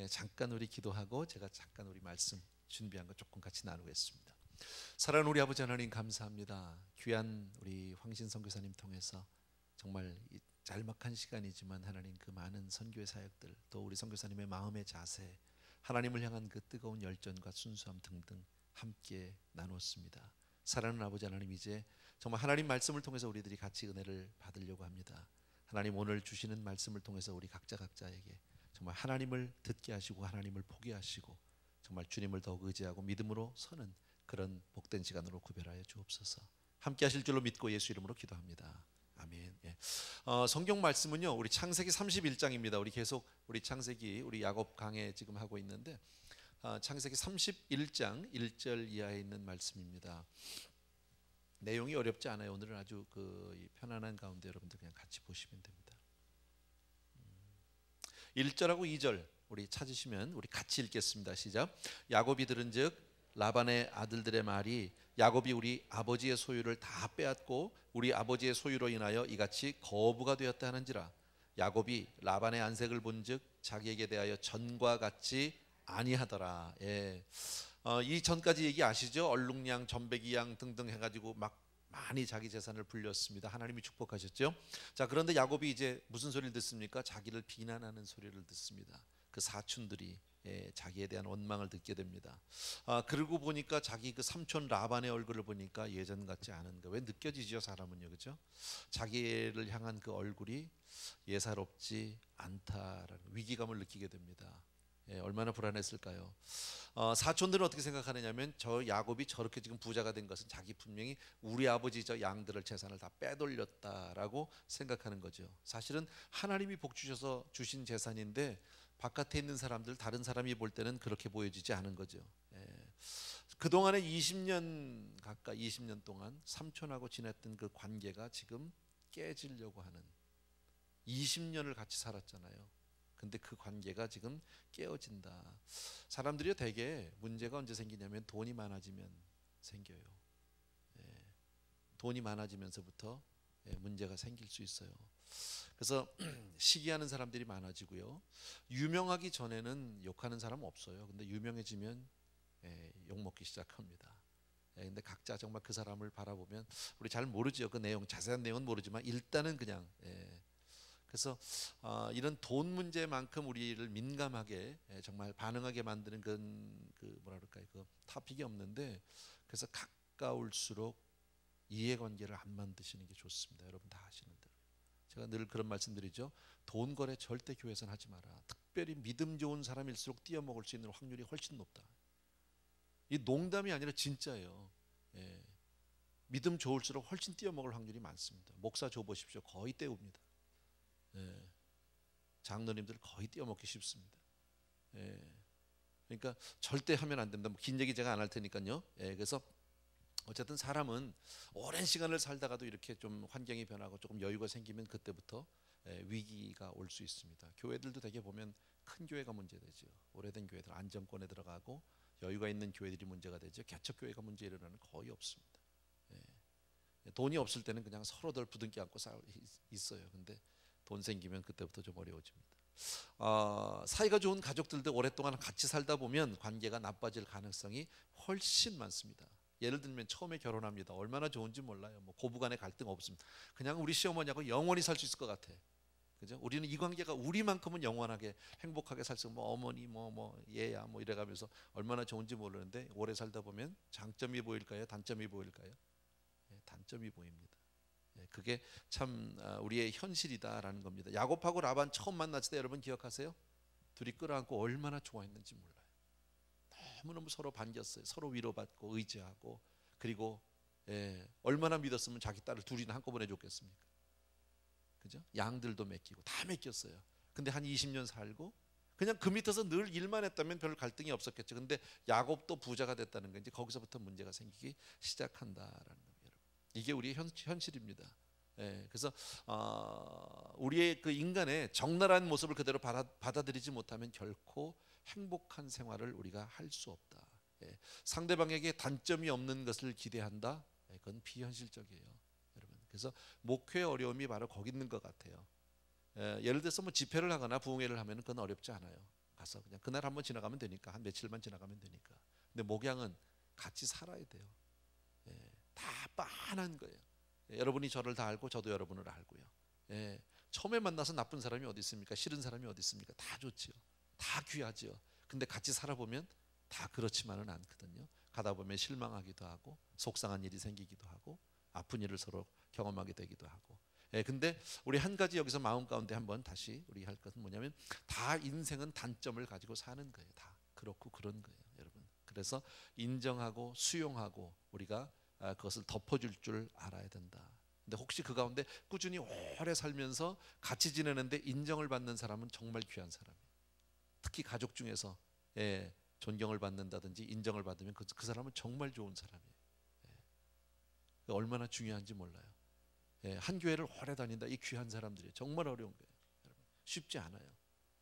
잠깐 우리 기도하고 제가 잠깐 우리 말씀 준비한 거 조금 같이 나누겠습니다. 사랑하는 우리 아버지 하나님 감사합니다. 귀한 우리 황신 선교사님 통해서 정말 이 짤막한 시간이지만 하나님 그 많은 선교의 사역들, 또 우리 선교사님의 마음의 자세, 하나님을 향한 그 뜨거운 열정과 순수함 등등 함께 나눴습니다. 사랑하는 아버지 하나님, 이제 정말 하나님 말씀을 통해서 우리들이 같이 은혜를 받으려고 합니다. 하나님, 오늘 주시는 말씀을 통해서 우리 각자에게 정말 하나님을 듣게 하시고 하나님을 포기하시고 정말 주님을 더욱 의지하고 믿음으로 서는 그런 복된 시간으로 구별하여 주옵소서. 함께 하실 줄로 믿고 예수 이름으로 기도합니다. 아멘. 성경 말씀은요, 우리 창세기 31장입니다. 우리 계속 우리 창세기 우리 야곱 강해 지금 하고 있는데 창세기 31장 1절 이하에 있는 말씀입니다. 내용이 어렵지 않아요. 오늘은 아주 편안한 가운데 여러분들 그냥 같이 보시면 됩니다. 1절하고 2절 우리 찾으시면 우리 같이 읽겠습니다. 시작. 야곱이 들은즉 라반의 아들들의 말이 야곱이 우리 아버지의 소유를 다 빼앗고 우리 아버지의 소유로 인하여 이같이 거부가 되었다 하는지라. 야곱이 라반의 안색을 본즉 자기에게 대하여 전과 같지 아니하더라. 이 전까지 얘기 아시죠? 얼룩양, 전배기양 등등 해가지고 막 많이 자기 재산을 불렸습니다. 하나님이 축복하셨죠. 자, 그런데 야곱이 이제 무슨 소리를 듣습니까? 자기를 비난하는 소리를 듣습니다. 그 사촌들이 자기에 대한 원망을 듣게 됩니다. 그러고 보니까 자기 그 삼촌 라반의 얼굴을 보니까 예전 같지 않은 거. 왜 느껴지죠, 사람은요, 그렇죠? 자기를 향한 그 얼굴이 예사롭지 않다라는 위기감을 느끼게 됩니다. 얼마나 불안했을까요? 사촌들은 어떻게 생각하느냐면 저 야곱이 저렇게 지금 부자가 된 것은 자기 분명히 우리 아버지 저 양들을 재산을 다 빼돌렸다라고 생각하는 거죠. 사실은 하나님이 복 주셔서 주신 재산인데 바깥에 있는 사람들, 다른 사람이 볼 때는 그렇게 보여지지 않은 거죠. 그동안에 20년 가까이 20년 동안 삼촌하고 지냈던 그 관계가 지금 깨지려고 하는, 20년을 같이 살았잖아요. 근데 그 관계가 지금 깨어진다. 사람들이 되게 문제가 언제 생기냐면 돈이 많아지면 생겨요. 돈이 많아지면서부터 문제가 생길 수 있어요. 그래서 시기하는 사람들이 많아지고요. 유명하기 전에는 욕하는 사람 없어요. 근데 유명해지면 욕먹기 시작합니다. 근데 각자 정말 그 사람을 바라보면 우리 잘 모르죠. 그 내용, 자세한 내용은 모르지만 일단은 그냥 그래서 이런 돈 문제만큼 우리를 민감하게 정말 반응하게 만드는 그 뭐라 그럴까요? 그 토픽이 없는데, 그래서 가까울수록 이해관계를 안 만드시는 게 좋습니다. 여러분 다 아시는 대로. 제가 늘 그런 말씀드리죠. 돈 거래 절대 교회에서는 하지 마라. 특별히 믿음 좋은 사람일수록 띄어먹을 수 있는 확률이 훨씬 높다. 이 농담이 아니라 진짜예요. 믿음 좋을수록 훨씬 띄어먹을 확률이 많습니다. 목사 줘보십시오. 거의 때웁니다. 장로님들 거의 띄어먹기 쉽습니다. 그러니까 절대 하면 안 된다. 긴 얘기 제가 안 할 테니까요. 그래서 어쨌든 사람은 오랜 시간을 살다가도 이렇게 좀 환경이 변하고 조금 여유가 생기면 그때부터 위기가 올 수 있습니다. 교회들도 되게 보면 큰 교회가 문제되죠. 오래된 교회들 안정권에 들어가고 여유가 있는 교회들이 문제가 되죠. 개척교회가 문제 일어나는 거의 없습니다. 돈이 없을 때는 그냥 서로들 부둥켜 안고 있어요. 근데 돈 생기면 그때부터 좀 어려워집니다. 사이가 좋은 가족들도 오랫동안 같이 살다 보면 관계가 나빠질 가능성이 훨씬 많습니다. 예를 들면 처음에 결혼합니다. 얼마나 좋은지 몰라요. 뭐 고부간의 갈등 없습니다. 그냥 우리 시어머니하고 영원히 살 수 있을 것 같아. 그죠? 우리는 이 관계가 우리만큼은 영원하게 행복하게 살 수 있고, 뭐 어머니 뭐 얘야 뭐 이래가면서 얼마나 좋은지 모르는데 오래 살다 보면 장점이 보일까요? 단점이 보일까요? 단점이 보입니다. 그게 참 우리의 현실이다라는 겁니다. 야곱하고 라반 처음 만났을 때 여러분 기억하세요? 둘이 끌어안고 얼마나 좋아했는지 몰라요. 너무너무 서로 반겼어요. 서로 위로받고 의지하고, 그리고 얼마나 믿었으면 자기 딸을 둘이나 한꺼번에 줬겠습니까? 그죠? 양들도 맡기고 다 맡겼어요. 근데 한 20년 살고 그냥 그 밑에서 늘 일만 했다면 별 갈등이 없었겠죠. 근데 야곱도 부자가 됐다는 건 이제 거기서부터 문제가 생기기 시작한다라는 겁니다. 여러분. 이게 우리의 현실입니다. 그래서 우리의 그 인간의 적나라한 모습을 그대로 받아들이지 못하면 결코 행복한 생활을 우리가 할 수 없다. 상대방에게 단점이 없는 것을 기대한다. 그건 비현실적이에요, 여러분. 그래서 목회의 어려움이 바로 거기 있는 것 같아요. 예를 들어서 뭐 집회를 하거나 부흥회를 하면 그건 어렵지 않아요. 가서 그냥 그날 한번 지나가면 되니까, 한 며칠만 지나가면 되니까. 근데 목양은 같이 살아야 돼요. 예, 다 빤한 거예요. 예, 여러분이 저를 다 알고 저도 여러분을 알고요. 예, 처음에 만나서 나쁜 사람이 어디 있습니까? 싫은 사람이 어디 있습니까? 다 좋지요. 다 귀하지요. 근데 같이 살아보면 다 그렇지만은 않거든요. 가다 보면 실망하기도 하고 속상한 일이 생기기도 하고 아픈 일을 서로 경험하게 되기도 하고. 예, 근데 우리 한 가지 여기서 마음 가운데 한번 다시 우리 할 것은 뭐냐면, 다 인생은 단점을 가지고 사는 거예요. 다 그렇고 그런 거예요, 여러분. 그래서 인정하고 수용하고 우리가 그것을 덮어줄 줄 알아야 된다. 근데 혹시 그 가운데 꾸준히 오래 살면서 같이 지내는데 인정을 받는 사람은 정말 귀한 사람이에요. 특히 가족 중에서 예, 존경을 받는다든지 인정을 받으면 그 사람은 정말 좋은 사람이에요. 예, 얼마나 중요한지 몰라요. 예, 한 교회를 오래 다닌다, 이 귀한 사람들이 정말 어려운 거예요. 여러분, 쉽지 않아요.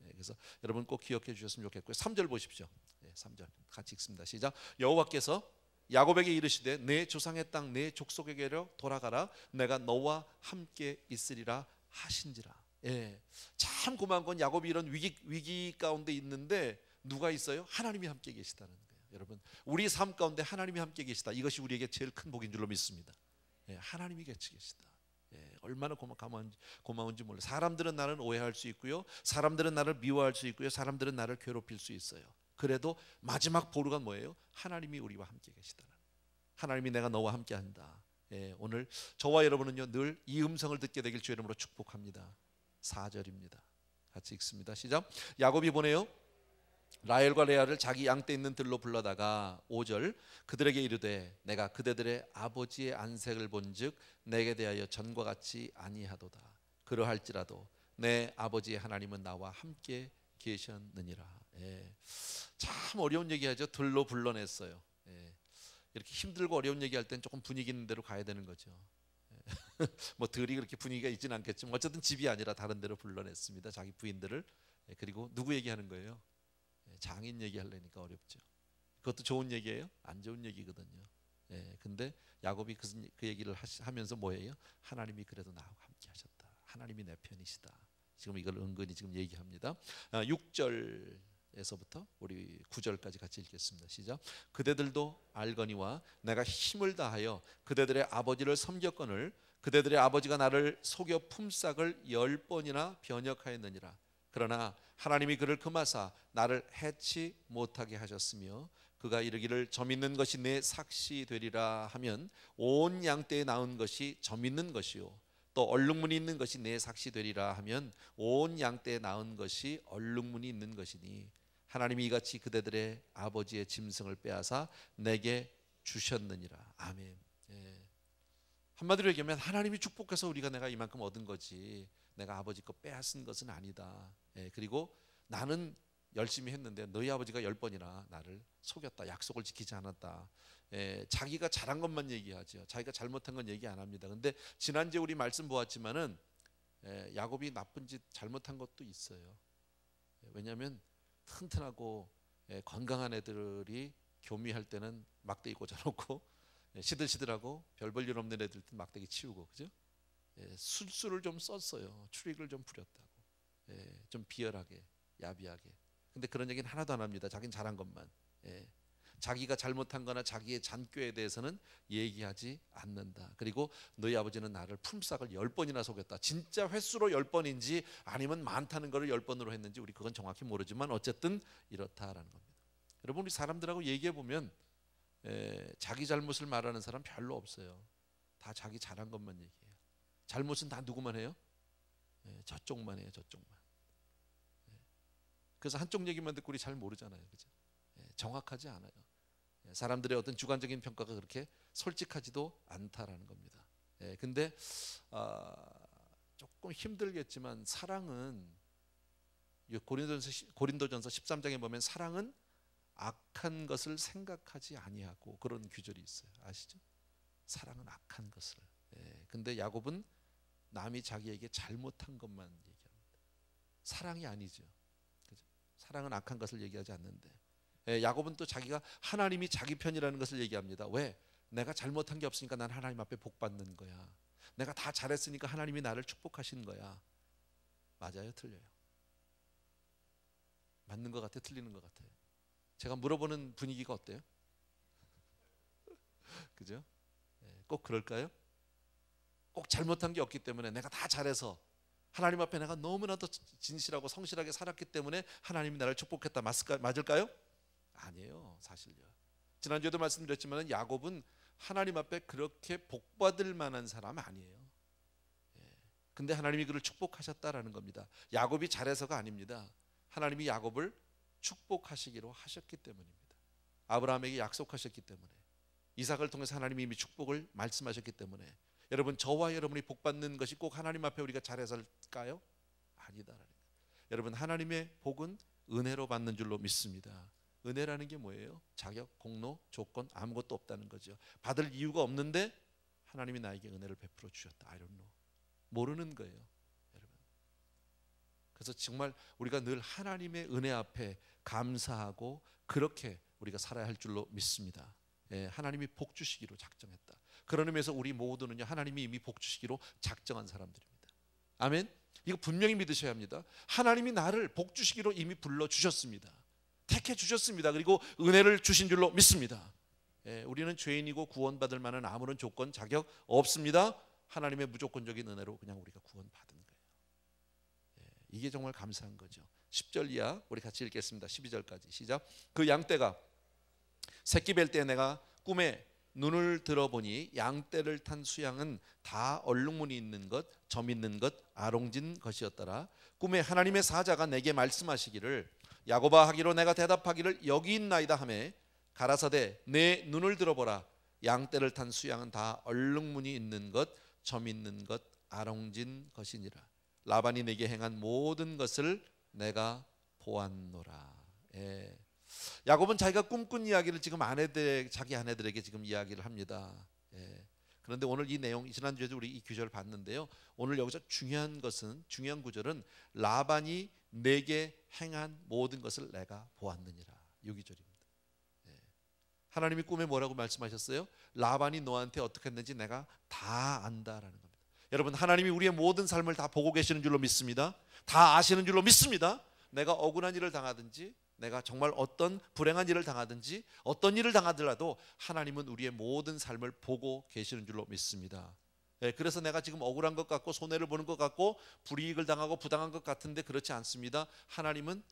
예, 그래서 여러분 꼭 기억해 주셨으면 좋겠고요. 3절 보십시오. 예, 3절 같이 읽습니다. 시작. 여호와께서 야곱에게 이르시되 내 조상의 땅 내 족속에게로 돌아가라, 내가 너와 함께 있으리라 하신지라. 예, 참 고마운 건 야곱이 이런 위기 가운데 있는데 누가 있어요? 하나님이 함께 계시다는 거예요. 여러분, 우리 삶 가운데 하나님이 함께 계시다, 이것이 우리에게 제일 큰 복인 줄로 믿습니다. 예, 하나님이 같이 계시다. 예, 얼마나 고마운지 몰라요. 사람들은 나를 오해할 수 있고요, 사람들은 나를 미워할 수 있고요, 사람들은 나를 괴롭힐 수 있어요. 그래도 마지막 보루가 뭐예요? 하나님이 우리와 함께 계시다는, 하나님이 내가 너와 함께 한다. 예, 오늘 저와 여러분은요 늘 이 음성을 듣게 되길 주의 이름으로 축복합니다. 4절입니다. 같이 읽습니다. 시작. 야곱이 보내요 라헬과 레아를 자기 양떼 있는 들로 불러다가 5절 그들에게 이르되 내가 그대들의 아버지의 안색을 본즉 내게 대하여 전과 같이 아니하도다. 그러할지라도 내 아버지의 하나님은 나와 함께 계셨느니라. 예, 참 어려운 얘기하죠. 들로 불러냈어요. 예, 이렇게 힘들고 어려운 얘기할 땐 조금 분위기 있는 대로 가야 되는 거죠. 뭐 들이 그렇게 분위기가 있지는 않겠지만 어쨌든 집이 아니라 다른 데로 불러냈습니다. 자기 부인들을. 예, 그리고 누구 얘기하는 거예요? 장인 얘기하려니까 어렵죠. 그것도 좋은 얘기예요? 안 좋은 얘기거든요. 예, 근데 야곱이 그 얘기를 하면서 뭐예요? 하나님이 그래도 나하고 함께 하셨다. 하나님이 내 편이시다. 지금 이걸 은근히 지금 얘기합니다. 6절에서부터 우리 9절까지 같이 읽겠습니다. 시작. 그대들도 알거니와 내가 힘을 다하여 그대들의 아버지를 섬겼거늘 그대들의 아버지가 나를 속여 품삯을 10번이나 변역하였느니라. 그러나 하나님이 그를 금하사 나를 해치 못하게 하셨으며 그가 이르기를 점 있는 것이 내 삭시 되리라 하면 온 양떼에 나온 것이 점 있는 것이요 또 얼룩무늬 있는 것이 내 삭시 되리라 하면 온 양떼에 나온 것이 얼룩무늬 있는 것이니 하나님이 이같이 그대들의 아버지의 짐승을 빼앗아 내게 주셨느니라. 아멘. 예. 한마디로 얘기하면 하나님이 축복해서 우리가 내가 이만큼 얻은 거지 내가 아버지 거 빼앗은 것은 아니다. 예, 그리고 나는 열심히 했는데 너희 아버지가 10번이나 나를 속였다. 약속을 지키지 않았다. 예, 자기가 잘한 것만 얘기하죠. 자기가 잘못한 건 얘기 안 합니다. 근데 지난주에 우리 말씀 보았지만은 야곱이 나쁜 짓 잘못한 것도 있어요. 왜냐하면 튼튼하고 건강한 애들이 교미할 때는 막대기 꽂아놓고 시들시들하고 별 볼 일 없는 애들 막대기 치우고, 그죠? 술수를 좀 썼어요. 추리를 좀 부렸다고. 좀 비열하게, 야비하게. 근데 그런 얘기는 하나도 안 합니다. 자기는 잘한 것만. 자기가 잘못한 거나 자기의 잔꾀에 대해서는 얘기하지 않는다. 그리고 너희 아버지는 나를 품삯을 10번이나 속였다. 진짜 횟수로 10번인지 아니면 많다는 거를 10번으로 했는지 우리 그건 정확히 모르지만 어쨌든 이렇다라는 겁니다. 여러분, 우리 사람들하고 얘기해 보면 자기 잘못을 말하는 사람 별로 없어요. 다 자기 잘한 것만 얘기해요. 잘못은 다 누구만 해요? 저쪽만 해요. 저쪽만. 그래서 한쪽 얘기만 듣고 우리 잘 모르잖아요. 그죠? 정확하지 않아요. 사람들의 어떤 주관적인 평가가 그렇게 솔직하지도 않다라는 겁니다. 근데 조금 힘들겠지만 사랑은 고린도전서 13장에 보면 사랑은 악한 것을 생각하지 아니하고 그런 규절이 있어요. 아시죠? 사랑은 악한 것을. 근데 야곱은 남이 자기에게 잘못한 것만 얘기합니다. 사랑이 아니죠. 그죠? 사랑은 악한 것을 얘기하지 않는데 야곱은 또 자기가 하나님이 자기 편이라는 것을 얘기합니다. 왜? 내가 잘못한 게 없으니까 난 하나님 앞에 복 받는 거야. 내가 다 잘했으니까 하나님이 나를 축복하신 거야. 맞아요? 틀려요? 맞는 것 같아요? 틀리는 것 같아요? 제가 물어보는 분위기가 어때요? 그죠? 꼭 그럴까요? 꼭 잘못한 게 없기 때문에 내가 다 잘해서 하나님 앞에 내가 너무나도 진실하고 성실하게 살았기 때문에 하나님이 나를 축복했다, 맞을까요? 아니에요. 사실요. 지난주에도 말씀드렸지만 야곱은 하나님 앞에 그렇게 복받을 만한 사람 아니에요. 근데 하나님이 그를 축복하셨다라는 겁니다. 야곱이 잘해서가 아닙니다. 하나님이 야곱을 축복하시기로 하셨기 때문입니다. 아브라함에게 약속하셨기 때문에, 이삭을 통해서 하나님이 이미 축복을 말씀하셨기 때문에, 여러분, 저와 여러분이 복받는 것이 꼭 하나님 앞에 우리가 잘해서일까요? 아니다라는 거예요. 여러분, 하나님의 복은 은혜로 받는 줄로 믿습니다. 은혜라는 게 뭐예요? 자격, 공로, 조건 아무것도 없다는 거죠. 받을 이유가 없는데 하나님이 나에게 은혜를 베풀어 주셨다. I don't know. 모르는 거예요, 여러분. 그래서 정말 우리가 늘 하나님의 은혜 앞에 감사하고 그렇게 우리가 살아야 할 줄로 믿습니다. 하나님이 복 주시기로 작정했다. 그런 의미에서 우리 모두는요, 하나님이 이미 복 주시기로 작정한 사람들입니다. 아멘. 이거 분명히 믿으셔야 합니다. 하나님이 나를 복 주시기로 이미 불러 주셨습니다. 택해 주셨습니다. 그리고 은혜를 주신 줄로 믿습니다. 우리는 죄인이고 구원받을 만한 아무런 조건, 자격 없습니다. 하나님의 무조건적인 은혜로 그냥 우리가 구원받은 거예요. 이게 정말 감사한 거죠. 10절 이하 우리 같이 읽겠습니다. 12절까지 시작. 그 양떼가 새끼 뵐 때 내가 꿈에 눈을 들어보니 양떼를 탄 수양은 다 얼룩무늬 있는 것, 점 있는 것, 아롱진 것이었더라. 꿈에 하나님의 사자가 내게 말씀하시기를 야곱아 하기로 내가 대답하기를 여기 있나이다 하매 가라사대 내 눈을 들어보라. 양떼를 탄 수양은 다 얼룩무늬 있는 것, 점 있는 것, 아롱진 것이니라. 라반이 내게 행한 모든 것을 내가 보았노라. 야곱은 자기가 꿈꾼 이야기를 지금 자기 아내들에게 지금 이야기를 합니다. 그런데 오늘 이 내용, 지난주에도 우리 이 구절을 봤는데요, 오늘 여기서 중요한 구절은 라반이 내게 행한 모든 것을 내가 보았느니라. 6절입니다. 하나님이 꿈에 뭐라고 말씀하셨어요? 라반이 너한테 어떻게 했는지 내가 다 안다라는 겁니다. 여러분, 하나님이 우리의 모든 삶을 다 보고 계시는 줄로 믿습니다. 다 아시는 줄로 믿습니다. 내가 억울한 일을 당하든지, 내가 정말 어떤 불행한 일을 당하든지, 어떤 일을 당하더라도 하나님은 우리의 모든 삶을 보고 계시는 줄로 믿습니다. 그래서 내가 지금 억울한 것 같고 손해를 보는 것 같고 불이익을 당하고 부당한 것 같은데 그렇지 않습니다. 하나님은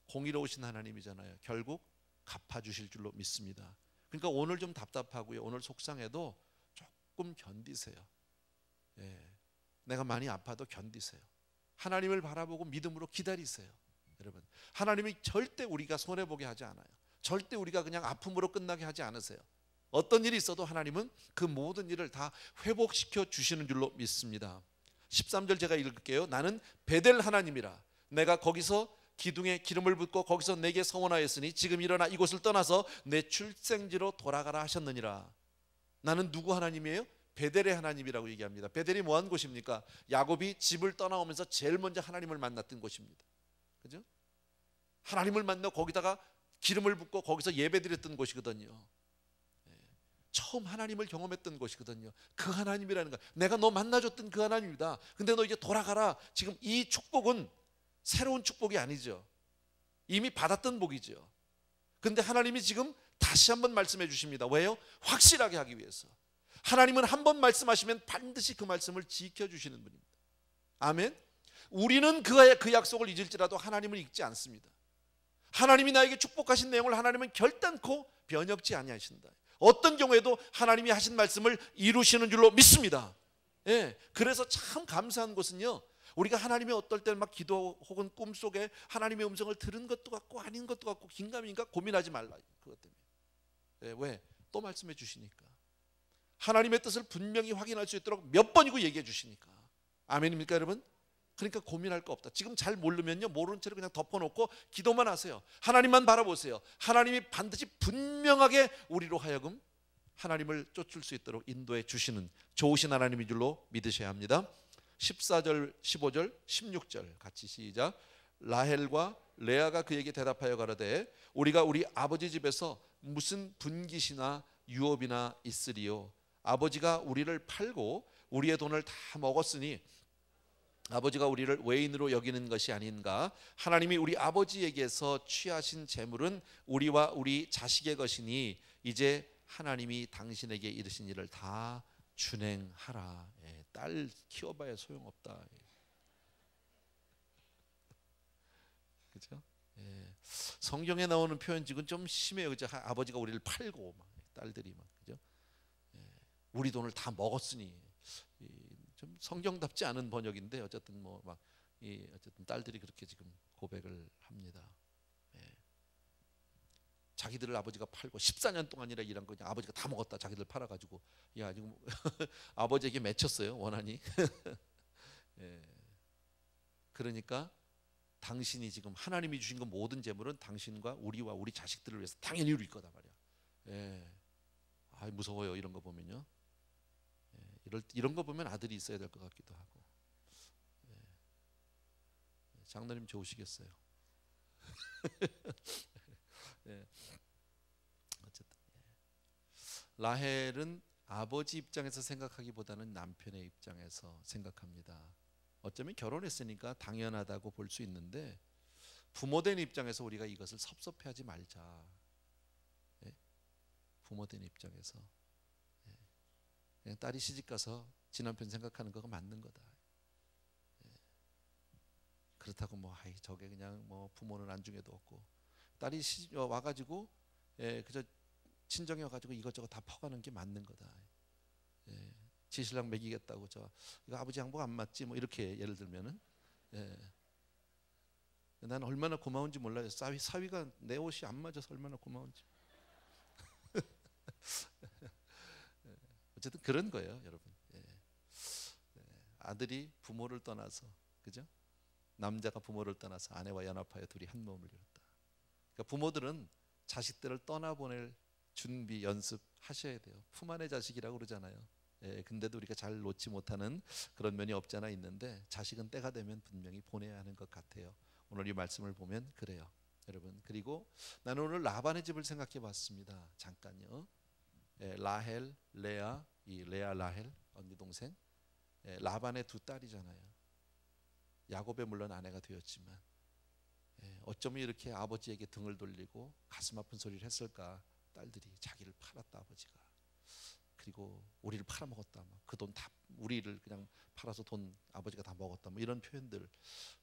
공의로우신 하나님이잖아요. 결국 갚아주실 줄로 믿습니다. 그러니까 오늘 좀 답답하고요, 오늘 속상해도 조금 견디세요. 내가 많이 아파도 견디세요. 하나님을 바라보고 믿음으로 기다리세요. 여러분, 하나님이 절대 우리가 손해보게 하지 않아요. 절대 우리가 그냥 아픔으로 끝나게 하지 않으세요. 어떤 일이 있어도 하나님은 그 모든 일을 다 회복시켜 주시는 줄로 믿습니다. 13절 제가 읽을게요. 나는 베델 하나님이라. 내가 거기서 기둥에 기름을 붓고 거기서 내게 서원하였으니 지금 일어나 이곳을 떠나서 내 출생지로 돌아가라 하셨느니라. 나는 누구 하나님이에요? 베델의 하나님이라고 얘기합니다. 베델이 뭐한 곳입니까? 야곱이 집을 떠나오면서 제일 먼저 하나님을 만났던 곳입니다. 그죠? 하나님을 만나 거기다가 기름을 붓고 거기서 예배드렸던 곳이거든요. 처음 하나님을 경험했던 곳이거든요. 그 하나님이라는 거, 내가 너 만나줬던 그 하나님이다. 근데 너 이제 돌아가라. 지금 이 축복은 새로운 축복이 아니죠. 이미 받았던 복이죠. 근데 하나님이 지금 다시 한번 말씀해 주십니다. 왜요? 확실하게 하기 위해서. 하나님은 한 번 말씀하시면 반드시 그 말씀을 지켜주시는 분입니다. 아멘. 우리는 그 약속을 잊을지라도 하나님은 잊지 않습니다. 하나님이 나에게 축복하신 내용을 하나님은 결단코 변혁지 아니하신다. 어떤 경우에도 하나님이 하신 말씀을 이루시는 줄로 믿습니다. 그래서 참 감사한 것은요, 우리가 하나님의 어떨 때는 막 기도 혹은 꿈속에 하나님의 음성을 들은 것도 같고 아닌 것도 같고 긴가민가 고민하지 말라. 그것 때문에. 왜? 또 말씀해 주시니까. 하나님의 뜻을 분명히 확인할 수 있도록 몇 번이고 얘기해 주시니까. 아멘입니까 여러분? 그러니까 고민할 거 없다. 지금 잘 모르면요, 모르는 채로 그냥 덮어놓고 기도만 하세요. 하나님만 바라보세요. 하나님이 반드시 분명하게 우리로 하여금 하나님을 쫓을 수 있도록 인도해 주시는 좋으신 하나님인 줄로 믿으셔야 합니다. 14절, 15절, 16절 같이 시작. 라헬과 레아가 그에게 대답하여 가로되 우리가 우리 아버지 집에서 무슨 분깃이나 유업이나 있으리요. 아버지가 우리를 팔고 우리의 돈을 다 먹었으니 아버지가 우리를 외인으로 여기는 것이 아닌가. 하나님이 우리 아버지에게서 취하신 재물은 우리와 우리 자식의 것이니 이제 하나님이 당신에게 이르신 일을 다 준행하라. 딸 키워봐야 소용없다. 그렇죠? 성경에 나오는 표현직은 좀 심해요. 그죠? 아버지가 우리를 팔고 막, 딸들이 막, 그죠? 우리 돈을 다 먹었으니. 좀 성경답지 않은 번역인데 어쨌든 뭐 막 어쨌든 딸들이 그렇게 지금 고백을 합니다. 자기들을 아버지가 팔고 14년 동안이나 일한 거 그냥 아버지가 다 먹었다. 자기들 팔아가지고 야 지금 아버지에게 맺혔어요 원한이. 그러니까 당신이 지금 하나님이 주신 그 모든 재물은 당신과 우리와 우리 자식들을 위해서 당연히 누릴 거다 말이야. 무서워요 이런 거 보면요. 이런 거 보면 아들이 있어야 될 것 같기도 하고. 장로님 좋으시겠어요. 어쨌든 라헬은 아버지 입장에서 생각하기보다는 남편의 입장에서 생각합니다. 어쩌면 결혼했으니까 당연하다고 볼 수 있는데 부모된 입장에서 우리가 이것을 섭섭해하지 말자. 부모된 입장에서 그냥 딸이 시집가서 지 남편 생각하는 거가 맞는 거다. 그렇다고 뭐 저게 그냥 뭐 부모는 안중에도 없고 딸이 와가지고 그저 친정에 와가지고 이것저것 다 퍼가는 게 맞는 거다. 지 신랑 먹이겠다고 이거 아버지 양복 안 맞지 뭐 이렇게 예를 들면은 난 얼마나 고마운지 몰라요. 사위가 내 옷이 안 맞아서 얼마나 고마운지. 어쨌든 그런 거예요, 여러분. 아들이 부모를 떠나서, 그죠? 남자가 부모를 떠나서 아내와 연합하여 둘이 한 몸을 이뤘다. 그러니까 부모들은 자식들을 떠나보낼 준비 연습하셔야 돼요. 품 안의 자식이라고 그러잖아요. 근데도 우리가 잘 놓지 못하는 그런 면이 없지 않아 있는데 자식은 때가 되면 분명히 보내야 하는 것 같아요. 오늘 이 말씀을 보면 그래요, 여러분. 그리고 나는 오늘 라반의 집을 생각해 봤습니다. 잠깐요. 라헬, 레아, 이 레아 라헬 언니 동생, 라반의 두 딸이잖아요. 야곱의 물론 아내가 되었지만 어쩌면 이렇게 아버지에게 등을 돌리고 가슴 아픈 소리를 했을까. 딸들이 자기를 팔았다 아버지가. 그리고 우리를 팔아먹었다. 그 돈 다 우리를 그냥 팔아서 돈 아버지가 다 먹었다. 뭐 이런 표현들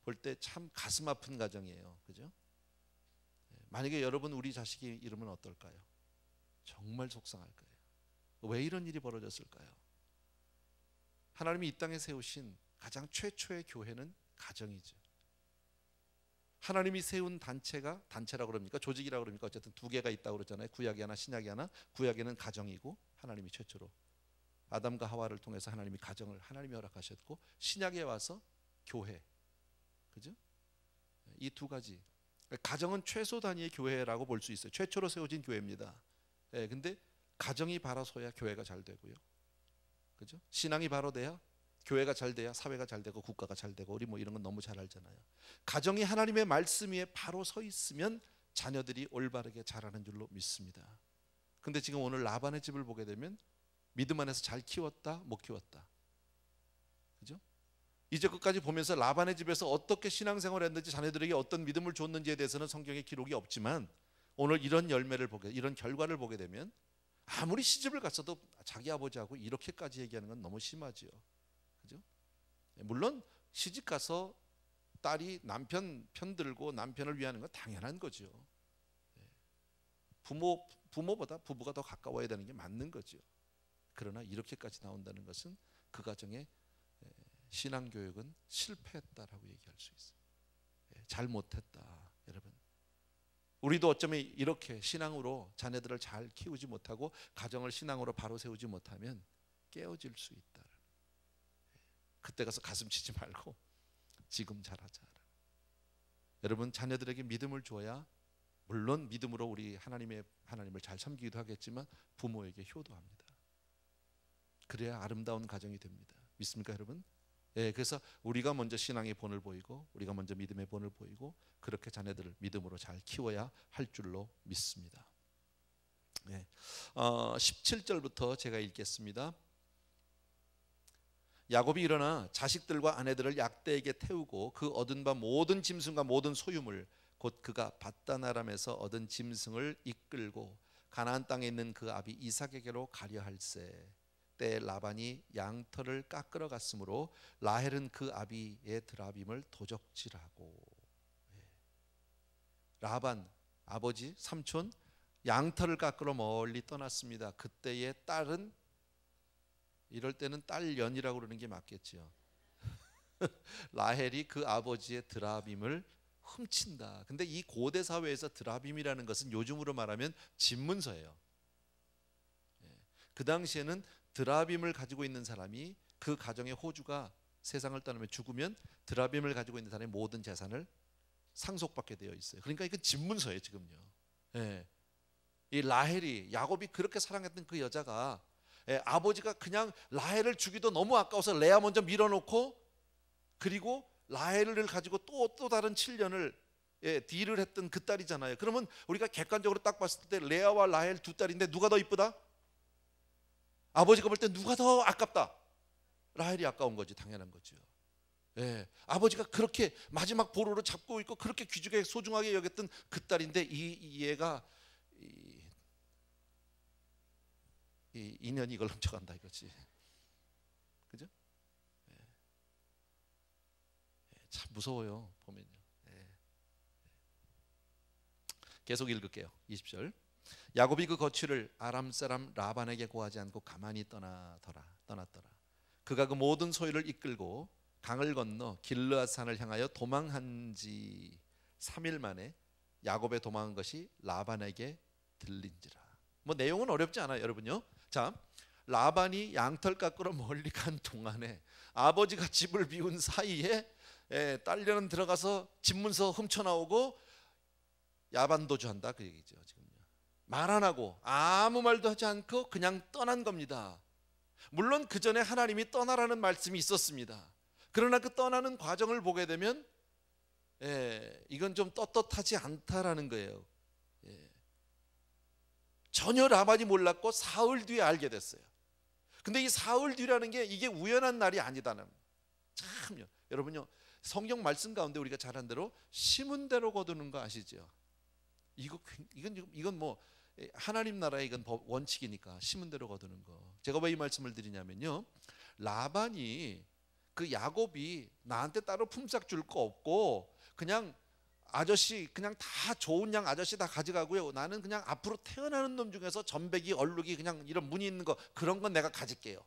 볼 때 참 가슴 아픈 가정이에요. 그죠? 만약에 여러분 우리 자식이 이러면 어떨까요? 정말 속상할 거예요. 왜 이런 일이 벌어졌을까요? 하나님이 이 땅에 세우신 가장 최초의 교회는 가정이죠. 하나님이 세운 단체가 단체라고 그럽니까? 조직이라고 그럽니까? 어쨌든 두 개가 있다고 그러잖아요. 구약이 하나, 신약이 하나. 구약에는 가정이고 하나님이 최초로 아담과 하와를 통해서 하나님이 가정을 하나님이 허락하셨고 신약에 와서 교회. 그죠? 이 두 가지. 가정은 최소 단위의 교회라고 볼 수 있어요. 최초로 세워진 교회입니다. 근데 가정이 바로 서야 교회가 잘 되고요. 그죠? 신앙이 바로 돼야 교회가 잘 돼야 사회가 잘 되고 국가가 잘 되고 우리 뭐 이런 건 너무 잘 알잖아요. 가정이 하나님의 말씀 위에 바로 서 있으면 자녀들이 올바르게 자라는 줄로 믿습니다. 근데 지금 오늘 라반의 집을 보게 되면 믿음 안에서 잘 키웠다 못 키웠다. 그죠? 이제 끝까지 보면서 라반의 집에서 어떻게 신앙생활을 했는지 자녀들에게 어떤 믿음을 줬는지에 대해서는 성경에 기록이 없지만 오늘 이런 열매를 보게 이런 결과를 보게 되면 아무리 시집을 갔어도 자기 아버지하고 이렇게까지 얘기하는 건 너무 심하지요. 그죠? 물론 시집 가서 딸이 남편 편들고 남편을 위하는 건 당연한 거죠. 부모보다 부부가 더 가까워야 되는 게 맞는 거죠. 그러나 이렇게까지 나온다는 것은 그 가정의 신앙교육은 실패했다라고 얘기할 수 있어요. 잘못했다, 여러분. 우리도 어쩌면 이렇게 신앙으로 자녀들을 잘 키우지 못하고 가정을 신앙으로 바로 세우지 못하면 깨어질 수 있다. 그때 가서 가슴 치지 말고 지금 잘하자. 여러분 자녀들에게 믿음을 줘야 물론 믿음으로 우리 하나님을 잘 섬기기도 하겠지만 부모에게 효도합니다. 그래야 아름다운 가정이 됩니다. 믿습니까, 여러분? 그래서 우리가 먼저 신앙의 본을 보이고 우리가 먼저 믿음의 본을 보이고 그렇게 자녀들을 믿음으로 잘 키워야 할 줄로 믿습니다. 17절부터 제가 읽겠습니다. 야곱이 일어나 자식들과 아내들을 약대에게 태우고 그 얻은 바 모든 짐승과 모든 소유물 곧 그가 밧다나람에서 얻은 짐승을 이끌고 가나안 땅에 있는 그 아비 이삭에게로 가려 할새 때 라반이 양털을 깎으러 갔으므로 라헬은 그 아비의 드라빔을 도적질하고. 라반 아버지 삼촌 양털을 깎으러 멀리 떠났습니다. 그때의 딸은, 이럴 때는 딸년이라고 그러는 게 맞겠죠. 라헬이 그 아버지의 드라빔을 훔친다. 근데 이 고대 사회에서 드라빔이라는 것은 요즘으로 말하면 집문서예요. 그 당시에는 드라빔을 가지고 있는 사람이, 그 가정의 호주가 세상을 떠나며 죽으면 드라빔을 가지고 있는 사람의 모든 재산을 상속받게 되어 있어요. 그러니까 이건 집문서예요 지금요. 이 라헬이, 야곱이 그렇게 사랑했던 그 여자가, 아버지가 그냥 라헬을 주기도 너무 아까워서 레아 먼저 밀어놓고, 그리고 라헬을 가지고 또 다른 7년을 딜을 했던 그 딸이잖아요. 그러면 우리가 객관적으로 딱 봤을 때 레아와 라헬 두 딸인데 누가 더 이쁘다? 아버지가 볼 때 누가 더 아깝다? 라헬이 아까운 거지, 당연한 거죠. 아버지가 그렇게 마지막 보루로 잡고 있고 그렇게 귀중하게 소중하게 여겼던 그 딸인데 이 얘가 이 인연이 이걸 훔쳐간다 이거지. 그죠? 참 무서워요 보면요. 계속 읽을게요. 20절. 야곱이 그 거취를 아람 사람 라반에게 고하지 않고 가만히 떠났더라. 그가 그 모든 소유를 이끌고 강을 건너 길르앗산을 향하여 도망한 지 3일 만에 야곱의 도망한 것이 라반에게 들린지라. 뭐 내용은 어렵지 않아요 여러분요. 자, 라반이 양털 깎으러 멀리 간 동안에 아버지가 집을 비운 사이에 딸려는 들어가서 집문서 훔쳐나오고 야반도주한다 그 얘기죠. 지금요. 말 안 하고 아무 말도 하지 않고 그냥 떠난 겁니다. 물론 그 전에 하나님이 떠나라는 말씀이 있었습니다. 그러나 그 떠나는 과정을 보게 되면 이건 좀 떳떳하지 않다라는 거예요. 전혀 라반이 몰랐고 사흘 뒤에 알게 됐어요. 근데 이 사흘 뒤라는 게 이게 우연한 날이 아니다는, 참요 여러분요, 성경 말씀 가운데 우리가 잘 한 대로 심은 대로 거두는 거 아시죠? 이건 뭐 하나님 나라의 이건 원칙이니까 심은 대로 거두는 거. 제가 왜 이 말씀을 드리냐면요, 라반이 그 야곱이 나한테 따로 품삯 줄 거 없고 그냥 아저씨 그냥 다 좋은 양 아저씨 다 가져가고요, 나는 그냥 앞으로 태어나는 놈 중에서 전배기 얼룩이 그냥 이런 무늬 있는 거 그런 건 내가 가질게요.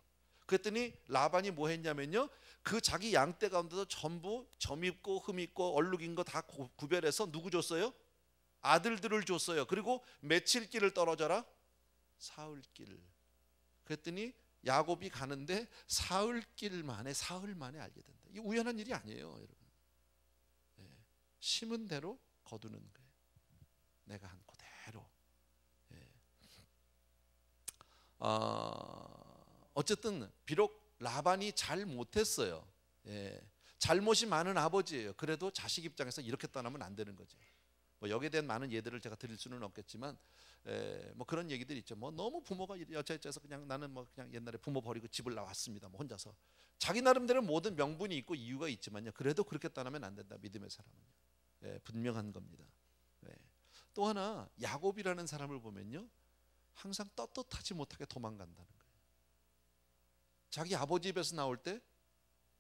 그랬더니 라반이 뭐 했냐면요, 그 자기 양떼 가운데서 전부 점 있고 흠 있고 얼룩인 거 다 구별해서 누구 줬어요? 아들들을 줬어요. 그리고 며칠 길을 떨어져라? 사흘 길. 그랬더니 야곱이 가는데 사흘 만에 알게 된다. 이게 우연한 일이 아니에요 여러분. 심은 대로 거두는 거예요. 내가 한 그대로. 어쨌든 비록 라반이 잘 못했어요. 잘못이 많은 아버지예요. 그래도 자식 입장에서 이렇게 떠나면 안 되는 거죠. 뭐 여기에 대한 많은 예들을 제가 드릴 수는 없겠지만, 뭐 그런 얘기들이 있죠. 뭐 너무 부모가 여차여차해서 그냥 나는 뭐 그냥 옛날에 부모 버리고 집을 나왔습니다. 뭐 혼자서 자기 나름대로 모든 명분이 있고 이유가 있지만요, 그래도 그렇게 떠나면 안 된다. 믿음의 사람은요. 분명한 겁니다. 또 하나 야곱이라는 사람을 보면요, 항상 떳떳하지 못하게 도망간다는 거예요. 자기 아버지 입에서 나올 때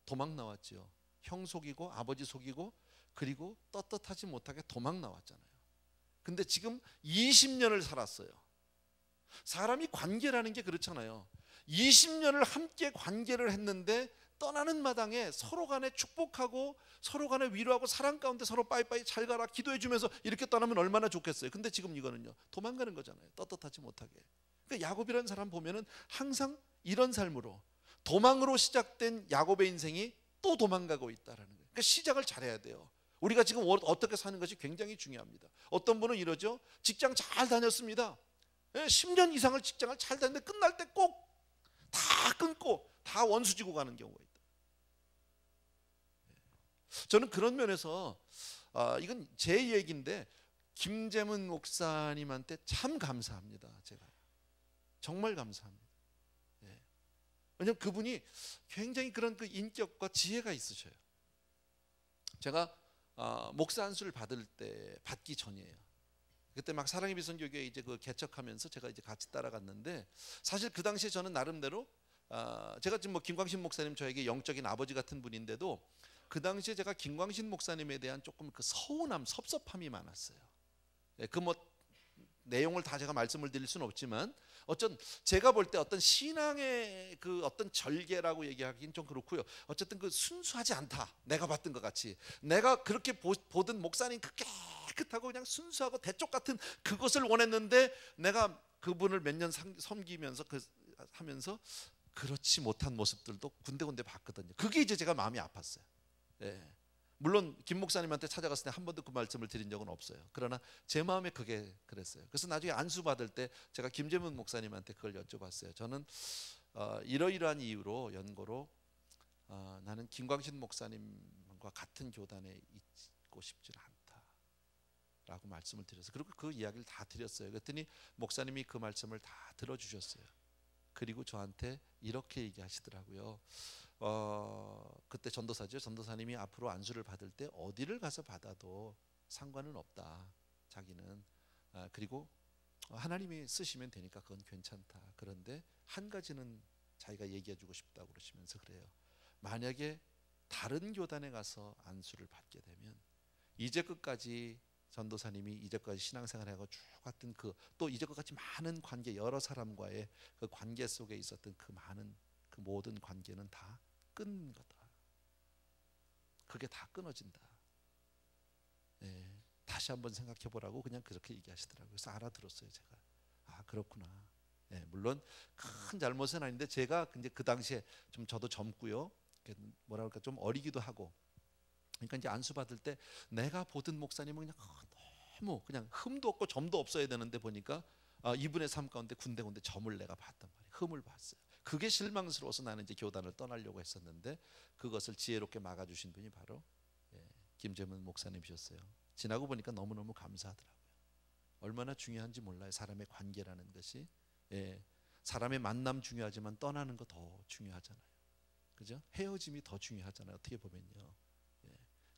도망 나왔죠. 형 속이고 아버지 속이고 그리고 떳떳하지 못하게 도망 나왔잖아요. 근데 지금 20년을 살았어요. 사람이 관계라는 게 그렇잖아요. 20년을 함께 관계를 했는데 떠나는 마당에 서로 간에 축복하고 서로 간에 위로하고 사랑 가운데 서로 빠이빠이 잘 가라 기도해 주면서 이렇게 떠나면 얼마나 좋겠어요. 근데 지금 이거는요, 도망가는 거잖아요. 떳떳하지 못하게. 그러니까 야곱이라는 사람 보면은 항상 이런 삶으로, 도망으로 시작된 야곱의 인생이 또 도망가고 있다라는 거예요. 그러니까 시작을 잘해야 돼요. 우리가 지금 어떻게 사는 것이 굉장히 중요합니다. 어떤 분은 이러죠. 직장 잘 다녔습니다. 10년 이상을 직장을 잘 다녔는데 끝날 때 꼭 다 끊고 다 원수지고 가는 경우가 있다. 저는 그런 면에서 이건 제 얘기인데 김재문 목사님한테 참 감사합니다. 제가 정말 감사합니다. 왜냐하면 그분이 굉장히 그런 그 인격과 지혜가 있으셔요. 제가 목사 안수를 받기 전이에요. 그때 막 사랑의 비선교회 이제 그 개척하면서 제가 이제 같이 따라갔는데, 사실 그 당시에 저는 나름대로 제가 지금 뭐 김광신 목사님 저에게 영적인 아버지 같은 분인데도 그 당시에 제가 김광신 목사님에 대한 조금 그 서운함, 섭섭함이 많았어요. 그 뭐 내용을 다 제가 말씀을 드릴 수는 없지만 어쩐 제가 볼 때 어떤 신앙의 그 어떤 절개라고 얘기하기는 좀 그렇고요. 어쨌든 그 순수하지 않다. 내가 봤던 것 같이 내가 그렇게 보던 목사님 그 깨끗하고 그냥 순수하고 대쪽 같은 그것을 원했는데, 내가 그분을 몇 년 섬기면서 하면서 그렇지 못한 모습들도 군데군데 봤거든요. 그게 이제 제가 마음이 아팠어요. 예. 물론 김 목사님한테 찾아갔을 때 한 번도 그 말씀을 드린 적은 없어요. 그러나 제 마음에 그게 그랬어요. 그래서 나중에 안수 받을 때 제가 김재문 목사님한테 그걸 여쭤봤어요. 저는 이러이러한 이유로 연고로 나는 김광신 목사님과 같은 교단에 있고 싶지 않다라고 말씀을 드렸어요. 그리고 그 이야기를 다 드렸어요. 그랬더니 목사님이 그 말씀을 다 들어주셨어요. 그리고 저한테 이렇게 얘기하시더라고요. 그때 전도사죠. 전도사님이 앞으로 안수를 받을 때 어디를 가서 받아도 상관은 없다. 자기는 그리고 하나님이 쓰시면 되니까 그건 괜찮다. 그런데 한 가지는 자기가 얘기해주고 싶다고 그러시면서 그래요. 만약에 다른 교단에 가서 안수를 받게 되면 이제끝까지 전도사님이 이제까지 신앙생활하고 쭉 왔던 또 이제까지 많은 관계, 여러 사람과의 그 관계 속에 있었던 그 많은 그 모든 관계는 다 끊는 거다. 그게 다 끊어진다. 다시 한번 생각해 보라고 그냥 그렇게 얘기하시더라고요. 그래서 알아들었어요. 제가 그렇구나. 물론 큰 잘못은 아닌데 제가 이제 그 당시에 좀 저도 젊고요. 뭐라 그럴까 좀 어리기도 하고. 그러니까 이제 안수 받을 때 내가 보던 목사님은 그냥 너무 그냥 흠도 없고 점도 없어야 되는데 보니까 이분의 삶 가운데 군데군데 점을 내가 봤단 말이에요. 흠을 봤어요. 그게 실망스러워서 나는 이제 교단을 떠나려고 했었는데 그것을 지혜롭게 막아주신 분이 바로 김재문 목사님이셨어요. 지나고 보니까 너무너무 감사하더라고요. 얼마나 중요한지 몰라요. 사람의 관계라는 것이. 사람의 만남 중요하지만 떠나는 거 더 중요하잖아요. 그죠? 헤어짐이 더 중요하잖아요. 어떻게 보면요.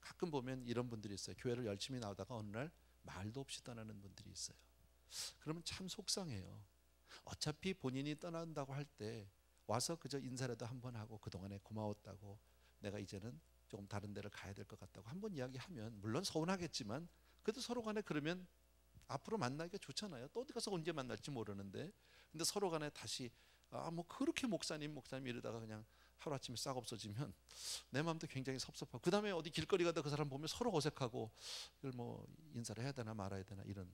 가끔 보면 이런 분들이 있어요. 교회를 열심히 나오다가 어느 날 말도 없이 떠나는 분들이 있어요. 그러면 참 속상해요. 어차피 본인이 떠난다고 할 때 와서 그저 인사라도 한번 하고 그동안에 고마웠다고, 내가 이제는 조금 다른 데를 가야 될 것 같다고 한번 이야기하면 물론 서운하겠지만 그래도 서로 간에 그러면 앞으로 만나기가 좋잖아요. 또 어디 가서 언제 만날지 모르는데, 근데 서로 간에 다시 뭐 그렇게 목사님 이러다가 그냥 하루아침에 싹 없어지면 내 마음도 굉장히 섭섭하고, 그 다음에 어디 길거리 가다 그 사람 보면 서로 어색하고 이걸 뭐 인사를 해야 되나 말아야 되나 이런.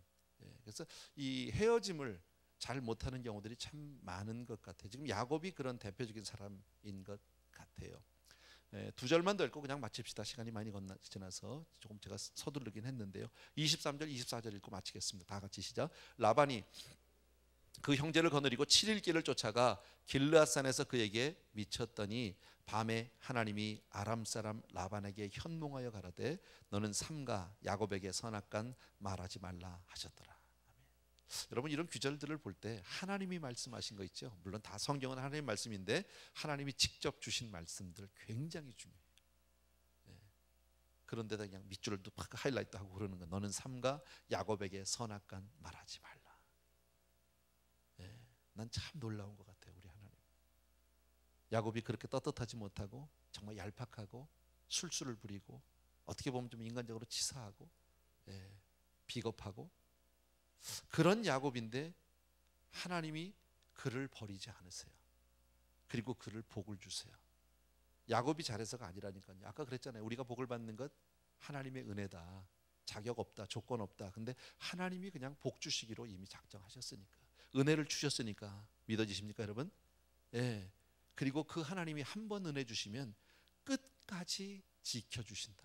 그래서 이 헤어짐을 잘 못하는 경우들이 참 많은 것 같아요. 지금 야곱이 그런 대표적인 사람인 것 같아요. 두 절만 더 읽고 그냥 마칩시다. 시간이 많이 지나서 조금 제가 서두르긴 했는데요. 23절 24절 읽고 마치겠습니다. 다 같이 시작. 라반이 그 형제를 거느리고 7일 길을 쫓아가 길르앗산에서 그에게 미쳤더니 밤에 하나님이 아람 사람 라반에게 현몽하여 가라되 너는 삼가 야곱에게 선악간 말하지 말라 하셨더라. 여러분, 이런 규절들을 볼 때 하나님이 말씀하신 거 있죠. 물론 다 성경은 하나님의 말씀인데 하나님이 직접 주신 말씀들 굉장히 중요해요. 그런데다 그냥 밑줄을 팍 하이라이트 하고 그러는 거. 너는 삼가 야곱에게 선악간 말하지 말라. 난 참 놀라운 것 같아요. 우리 하나님. 야곱이 그렇게 떳떳하지 못하고 정말 얄팍하고 술수를 부리고 어떻게 보면 좀 인간적으로 치사하고 비겁하고 그런 야곱인데 하나님이 그를 버리지 않으세요. 그리고 그를 복을 주세요. 야곱이 잘해서가 아니라니까요. 아까 그랬잖아요. 우리가 복을 받는 것 하나님의 은혜다. 자격 없다. 조건 없다. 근데 하나님이 그냥 복 주시기로 이미 작정하셨으니까, 은혜를 주셨으니까. 믿어지십니까 여러분? 그리고 그 하나님이 한 번 은혜 주시면 끝까지 지켜주신다.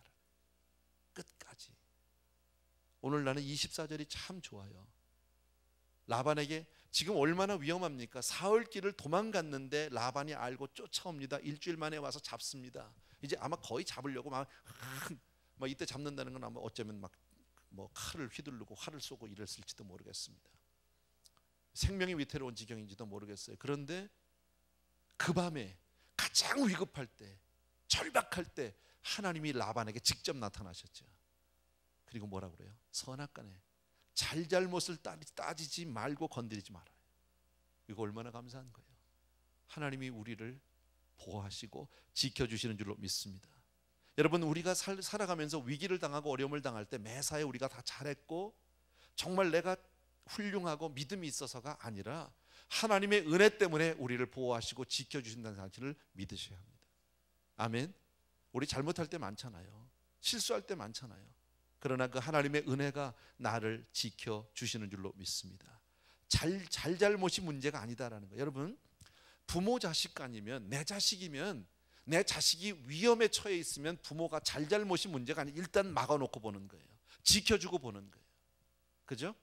끝까지. 오늘 나는 24절이 참 좋아요. 라반에게 지금 얼마나 위험합니까? 사흘길을 도망갔는데 라반이 알고 쫓아옵니다. 일주일 만에 와서 잡습니다. 이제 아마 거의 잡으려고 막 이때 잡는다는 건 아마 어쩌면 막 뭐 칼을 휘두르고 활을 쏘고 이랬을지도 모르겠습니다. 생명이 위태로운 지경인지도 모르겠어요. 그런데 그 밤에 가장 위급할 때, 절박할 때 하나님이 라반에게 직접 나타나셨죠. 그리고 뭐라 그래요? 선악간에 잘잘못을 따지지 말고 건드리지 말아요. 이거 얼마나 감사한 거예요. 하나님이 우리를 보호하시고 지켜주시는 줄로 믿습니다. 여러분, 우리가 살아가면서 위기를 당하고 어려움을 당할 때 매사에 우리가 다 잘했고 정말 내가 훌륭하고 믿음이 있어서가 아니라 하나님의 은혜 때문에 우리를 보호하시고 지켜주신다는 사실을 믿으셔야 합니다. 아멘. 우리 잘못할 때 많잖아요. 실수할 때 많잖아요. 그러나 그 하나님의 은혜가 나를 지켜주시는 줄로 믿습니다. 잘못이 문제가 아니다라는 거예요. 여러분, 부모 자식 아니면 내 자식이면, 내 자식이 위험에 처해 있으면 부모가 잘못이 문제가 아니라 일단 막아놓고 보는 거예요. 지켜주고 보는 거예요. 그죠?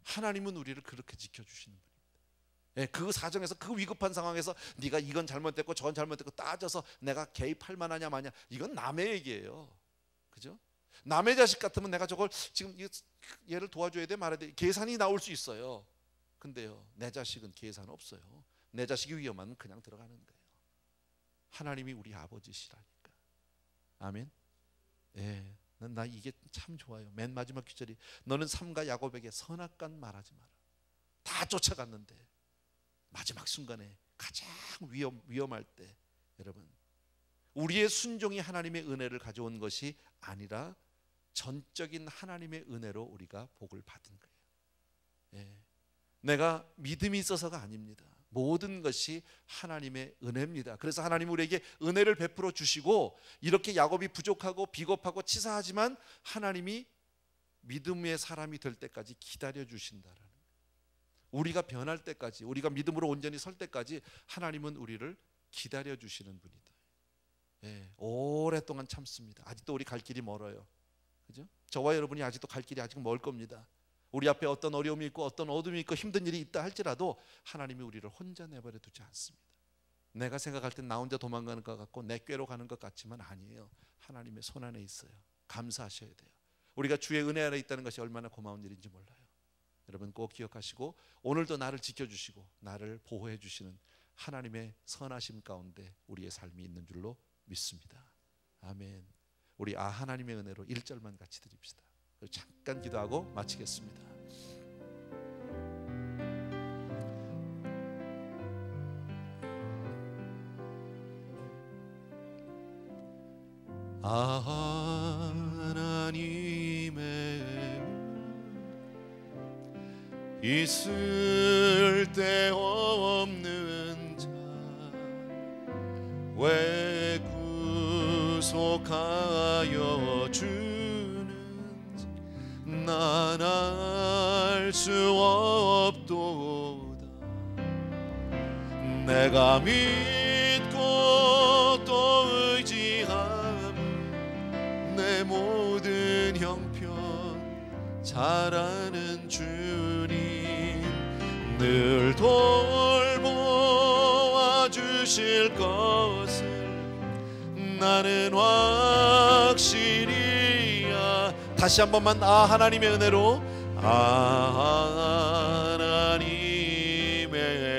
하나님은 우리를 그렇게 지켜주시는 분입니다. 예, 그 사정에서, 그 위급한 상황에서 네가 이건 잘못됐고 저건 잘못됐고 따져서 내가 개입할 만하냐 마냐, 이건 남의 얘기예요. 그죠? 남의 자식 같으면 내가 저걸 지금 얘를 도와줘야 돼 말아야 돼, 계산이 나올 수 있어요. 근데요, 내 자식은 계산 없어요. 내 자식이 위험하면 그냥 들어가는 거예요. 하나님이 우리 아버지시라니까. 아멘. 예, 나 이게 참 좋아요. 맨 마지막 구절이 너는 삼가 야곱에게 선악간 말하지 마라. 다 쫓아갔는데 마지막 순간에 가장 위험할 때, 여러분, 우리의 순종이 하나님의 은혜를 가져온 것이 아니라 전적인 하나님의 은혜로 우리가 복을 받은 거예요. 예. 내가 믿음이 있어서가 아닙니다. 모든 것이 하나님의 은혜입니다. 그래서 하나님 우리에게 은혜를 베풀어 주시고, 이렇게 야곱이 부족하고 비겁하고 치사하지만 하나님이 믿음의 사람이 될 때까지 기다려 주신다라는 거예요. 우리가 변할 때까지, 우리가 믿음으로 온전히 설 때까지 하나님은 우리를 기다려 주시는 분이다. 예, 오랫동안 참습니다. 아직도 우리 갈 길이 멀어요. 그죠? 저와 여러분이 아직도 갈 길이 아직 멀 겁니다. 우리 앞에 어떤 어려움이 있고 어떤 어둠이 있고 힘든 일이 있다 할지라도 하나님이 우리를 혼자 내버려 두지 않습니다. 내가 생각할 땐 나 혼자 도망가는 것 같고 내 꾀로 가는 것 같지만 아니에요. 하나님의 손 안에 있어요. 감사하셔야 돼요. 우리가 주의 은혜 아래 있다는 것이 얼마나 고마운 일인지 몰라요. 여러분 꼭 기억하시고, 오늘도 나를 지켜주시고 나를 보호해 주시는 하나님의 선하심 가운데 우리의 삶이 있는 줄로 믿습니다. 아멘. 우리 하나님의 은혜로 1절만 같이 드립시다. 잠깐 기도하고 마치겠습니다. 하나님의 있을 데 없는 자 왜 구속하여 주는지 난 알 수 없도다. 내가 믿고 또 의지함은 내 모든 형편 잘 아는 주님 늘 돌보아 주실 것을 나는 확실히야. 다시 한 번만 하나님의 은혜로, 하나님의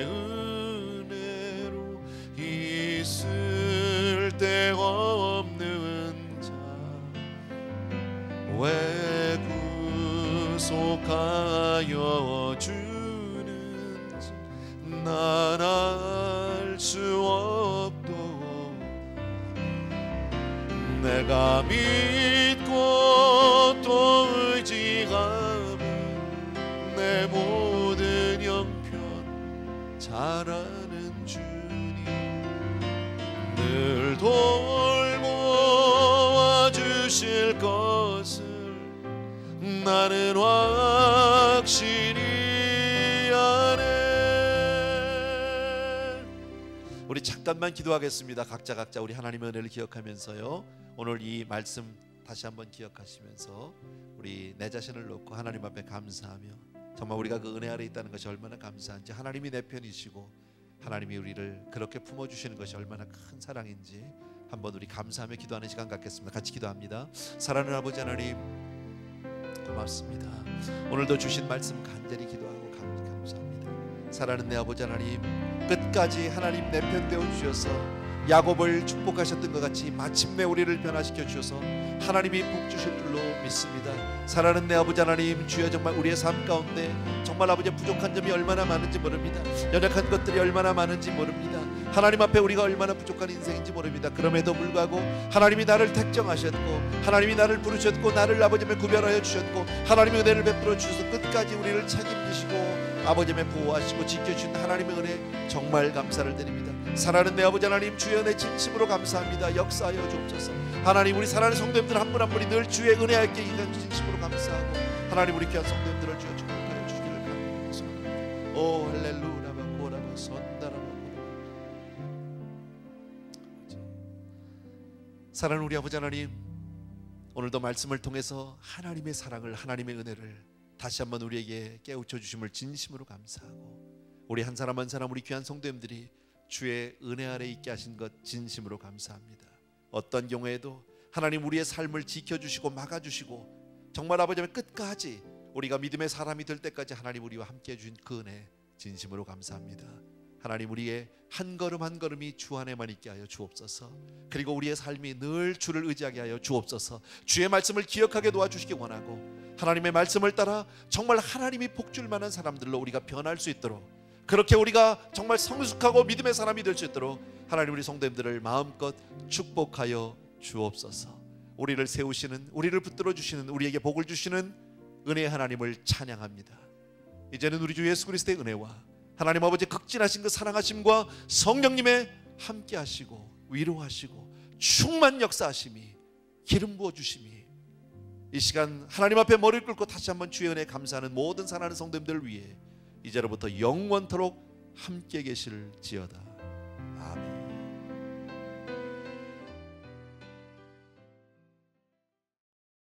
은혜로 있을 데 없는 자 왜 구속하여 주는지 난 알 수 없도다. 내가 믿고 또 의지함은 내 모든 형편 잘 아는 주님 늘 돌보아 주실 것을 나는 확실히 아네. 우리 잠깐만 기도하겠습니다. 각자 우리 하나님의 은혜를 기억하면서요, 오늘 이 말씀 다시 한번 기억하시면서 우리 내 자신을 놓고 하나님 앞에 감사하며, 정말 우리가 그 은혜 아래 있다는 것이 얼마나 감사한지, 하나님이 내 편이시고 하나님이 우리를 그렇게 품어주시는 것이 얼마나 큰 사랑인지 한번 우리 감사하며 기도하는 시간 갖겠습니다. 같이 기도합니다. 사랑하는 아버지 하나님, 고맙습니다. 오늘도 주신 말씀 간절히 기도하고 감사합니다. 사랑하는 내 아버지 하나님, 끝까지 하나님 내 편 되어 주셔서 야곱을 축복하셨던 것 같이 마침내 우리를 변화시켜 주셔서 하나님이 복 주실 줄로 믿습니다. 사랑하는 내 아버지 하나님, 주여 정말 우리의 삶 가운데 정말 아버지 부족한 점이 얼마나 많은지 모릅니다. 연약한 것들이 얼마나 많은지 모릅니다. 하나님 앞에 우리가 얼마나 부족한 인생인지 모릅니다. 그럼에도 불구하고 하나님이 나를 택정하셨고 하나님이 나를 부르셨고 나를 아버지의 구별하여 주셨고 하나님의 은혜를 베풀어 주셔서 끝까지 우리를 책임지시고 아버지의 보호하시고 지켜주신 하나님의 은혜 정말 감사를 드립니다. 사랑하는 내 아버지 하나님, 주여 내 진심으로 감사합니다. 역사하여 주옵소서. 하나님, 우리 사랑하는 성도님들 한 분 한 분이 늘 주의 은혜하게 이간 진심으로 감사하고 하나님 우리 귀한 성도님들을 주여 축복하여 주시기를 간구합니다. 오 할렐루야 고라바 선다라바. 사랑하는 우리 아버지 하나님, 오늘도 말씀을 통해서 하나님의 사랑을, 하나님의 은혜를 다시 한번 우리에게 깨우쳐 주심을 진심으로 감사하고 우리 한 사람 한 사람 우리 귀한 성도님들이 주의 은혜 아래 있게 하신 것 진심으로 감사합니다. 어떤 경우에도 하나님 우리의 삶을 지켜주시고 막아주시고 정말 아버지의 끝까지 우리가 믿음의 사람이 될 때까지 하나님 우리와 함께 해주신 그 은혜 진심으로 감사합니다. 하나님 우리의 한 걸음 한 걸음이 주 안에만 있게 하여 주옵소서. 그리고 우리의 삶이 늘 주를 의지하게 하여 주옵소서. 주의 말씀을 기억하게 도와주시기 원하고 하나님의 말씀을 따라 정말 하나님이 복줄 만한 사람들로 우리가 변할 수 있도록, 그렇게 우리가 정말 성숙하고 믿음의 사람이 될 수 있도록 하나님 우리 성도님들을 마음껏 축복하여 주옵소서. 우리를 세우시는, 우리를 붙들어 주시는, 우리에게 복을 주시는 은혜의 하나님을 찬양합니다. 이제는 우리 주 예수 그리스도의 은혜와 하나님 아버지 극진하신 그 사랑하심과 성령님의 함께 하시고 위로하시고 충만 역사하심이, 기름 부어 주심이 이 시간 하나님 앞에 머리를 꿇고 다시 한번 주의 은혜에 감사하는 모든 사랑하는 성도님들을 위해 이제로부터 영원토록 함께 계실지어다. 아멘.